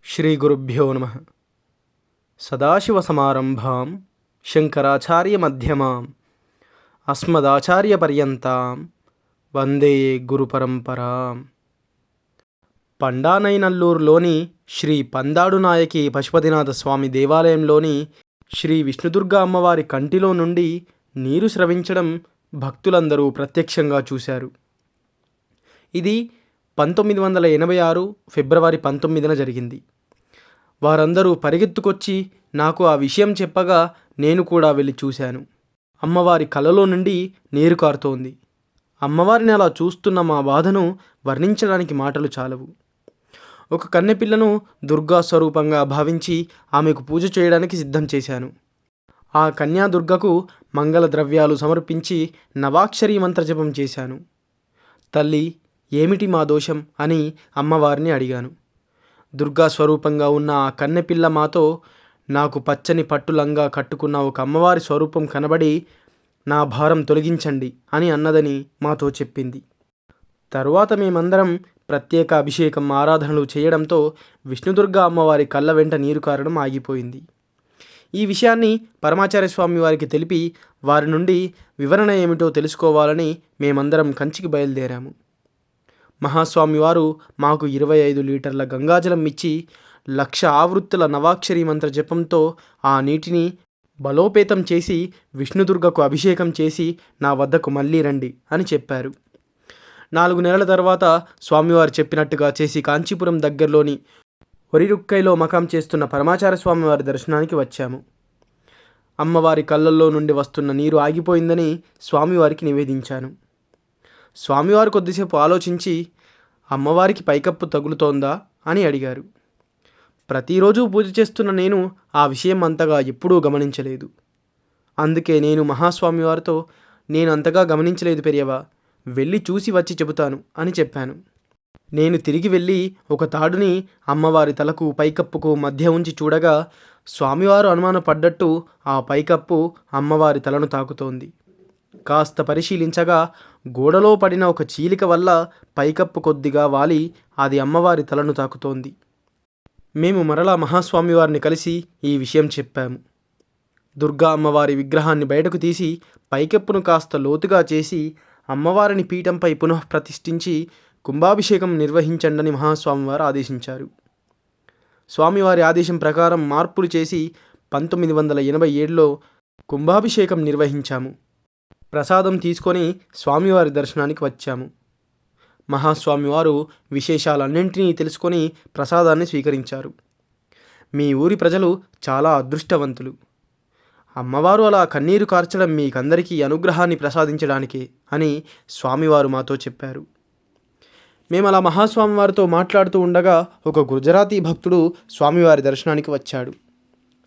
శ్రీగురుభ్యో నమః. సదాశివసమారంభాం శంకరాచార్యమధ్యమాం అస్మదాచార్యపర్యంతాం వందే గురుపరంపరాం. పండానైనల్లూరులోని శ్రీ పందాడు నాయకి పశుపతినాథ స్వామి దేవాలయంలోని శ్రీ విష్ణుదుర్గ అమ్మవారి కంటిలో నుండి నీరు స్రవించడం భక్తులందరూ ప్రత్యక్షంగా చూశారు. ఇది 1986 ఫిబ్రవరి 19న జరిగింది. వారందరూ పరిగెత్తుకొచ్చి నాకు ఆ విషయం చెప్పగా నేను కూడా వెళ్ళి చూశాను. అమ్మవారి కళ్ళలో నుండి నీరు కారుతోంది. అమ్మవారిని అలా చూస్తున్న మా బాధను వర్ణించడానికి మాటలు చాలవు. ఒక కన్నెపిల్లను దుర్గా స్వరూపంగా భావించి ఆమెకు పూజ చేయడానికి సిద్ధం చేశాను. ఆ కన్యాదుర్గకు మంగళ ద్రవ్యాలు సమర్పించి నవాక్షరీ మంత్రజపం చేశాను. తల్లి, ఏమిటి మా దోషం అని అమ్మవారిని అడిగాను. దుర్గా స్వరూపంగా ఉన్న ఆ కన్నెపిల్ల మాతో, నాకు పచ్చని పట్టులంగా కట్టుకున్న ఒక అమ్మవారి స్వరూపం కనబడి నా భారం తొలగించండి అని అన్నదని మాతో చెప్పింది. తరువాత మేమందరం ప్రత్యేక అభిషేకం ఆరాధనలు చేయడంతో విష్ణుదుర్గ అమ్మవారి కళ్ళ వెంట నీరు కారడం ఆగిపోయింది. ఈ విషయాన్ని పరమాచార్య స్వామి వారికి తెలిపి వారి నుండి వివరణ ఏమిటో తెలుసుకోవాలని మేమందరం కంచికి బయలుదేరాము. మహాస్వామి వారు మాకు 25 లీటర్ల గంగాజలం ఇచ్చి 1,00,000 ఆవృత్తుల నవాక్షరీ మంత్ర జపంతో ఆ నీటిని బలోపేతం చేసి విష్ణుదుర్గకు అభిషేకం చేసి నా వద్దకు మళ్ళీ రండి అని చెప్పారు. 4 నెలల తర్వాత స్వామివారు చెప్పినట్టుగా చేసి కాంచీపురం దగ్గరలోని ఒరిరుక్కైలో మకాం చేస్తున్న పరమాచార్య స్వామివారి దర్శనానికి వచ్చాము. అమ్మవారి కళ్ళల్లో నుండి వస్తున్న నీరు ఆగిపోయిందని స్వామివారికి నివేదించాను. స్వామివారు కొద్దిసేపు ఆలోచించి, అమ్మవారికి పైకప్పు తగులుతోందా అని అడిగారు. ప్రతిరోజు పూజ చేస్తున్న నేను ఆ విషయం అంతగా ఎప్పుడూ గమనించలేదు. అందుకే నేను మహాస్వామివారితో, నేను అంతగా గమనించలేదు పెరియవా, వెళ్ళి చూసి వచ్చి చెబుతాను అని చెప్పాను. నేను తిరిగి వెళ్ళి ఒక తాడుని అమ్మవారి తలకు పైకప్పుకు మధ్య ఉంచి చూడగా స్వామివారు అనుమానపడ్డట్టు ఆ పైకప్పు అమ్మవారి తలను తాకుతోంది. కాస్త పరిశీలించగా గోడలో పడిన ఒక చీలిక వల్ల పైకప్పు కొద్దిగా వాలి అది అమ్మవారి తలను తాకుతోంది. మేము మరలా మహాస్వామివారిని కలిసి ఈ విషయం చెప్పాము. దుర్గా అమ్మవారి విగ్రహాన్ని బయటకు తీసి పైకప్పును కాస్త లోతుగా చేసి అమ్మవారిని పీఠంపై పునఃప్రతిష్ఠించి కుంభాభిషేకం నిర్వహించండని మహాస్వామివారు ఆదేశించారు. స్వామివారి ఆదేశం ప్రకారం మార్పులు చేసి 1987లో కుంభాభిషేకం నిర్వహించాము. ప్రసాదం తీసుకొని స్వామివారి దర్శనానికి వచ్చాము. మహాస్వామివారు విశేషాలన్నింటినీ తెలుసుకొని ప్రసాదాన్ని స్వీకరించారు. మీ ఊరి ప్రజలు చాలా అదృష్టవంతులు. అమ్మవారు అలా కన్నీరు కార్చడం మీకందరికీ అనుగ్రహాన్ని ప్రసాదించడానికే అని స్వామివారు మాతో చెప్పారు. మేము అలా మహాస్వామివారితో మాట్లాడుతూ ఉండగా ఒక గుజరాతీ భక్తుడు స్వామివారి దర్శనానికి వచ్చాడు.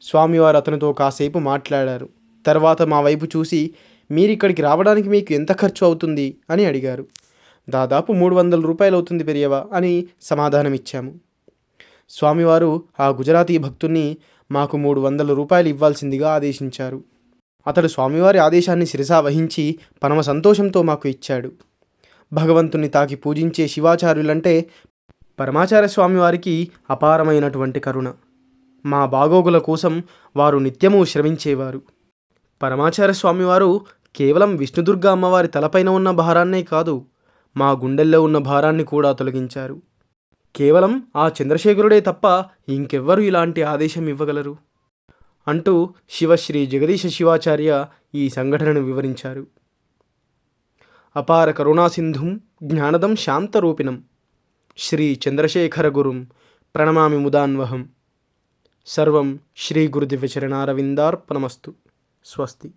స్వామివారు అతనితో కాసేపు మాట్లాడారు. తర్వాత మా వైపు చూసి, మీరిక్కడికి రావడానికి మీకు ఎంత ఖర్చు అవుతుంది అని అడిగారు. దాదాపు 300 రూపాయలు అవుతుంది పెరియవా అని సమాధానమిచ్చాము. స్వామివారు ఆ గుజరాతీ భక్తుణ్ణి మాకు 300 రూపాయలు ఇవ్వాల్సిందిగా ఆదేశించారు. అతడు స్వామివారి ఆదేశాన్ని శిరసా వహించి పరమ సంతోషంతో మాకు ఇచ్చాడు. భగవంతుని తాకి పూజించే శివాచార్యులంటే పరమాచార్య స్వామివారికి అపారమైనటువంటి కరుణ. మా బాగోగుల కోసం వారు నిత్యము శ్రమించేవారు. పరమాచార్య స్వామివారు కేవలం విష్ణుదుర్గ అమ్మవారి తలపైన ఉన్న భారాన్నే కాదు, మా గుండెల్లో ఉన్న భారాన్ని కూడా తొలగించారు. కేవలం ఆ చంద్రశేఖరుడే తప్ప ఇంకెవ్వరూ ఇలాంటి ఆదేశం ఇవ్వగలరు అంటూ శివశ్రీ జగదీశ శివాచార్య ఈ సంఘటనను వివరించారు. అపార కరుణాసింధుం జ్ఞానదం శాంతరూపిణం శ్రీ చంద్రశేఖర గురుం ప్రణమామి ముదాన్వహం. సర్వం శ్రీ గురుదివ్యచరణారవిందార్పణమస్తు. స్వస్తి.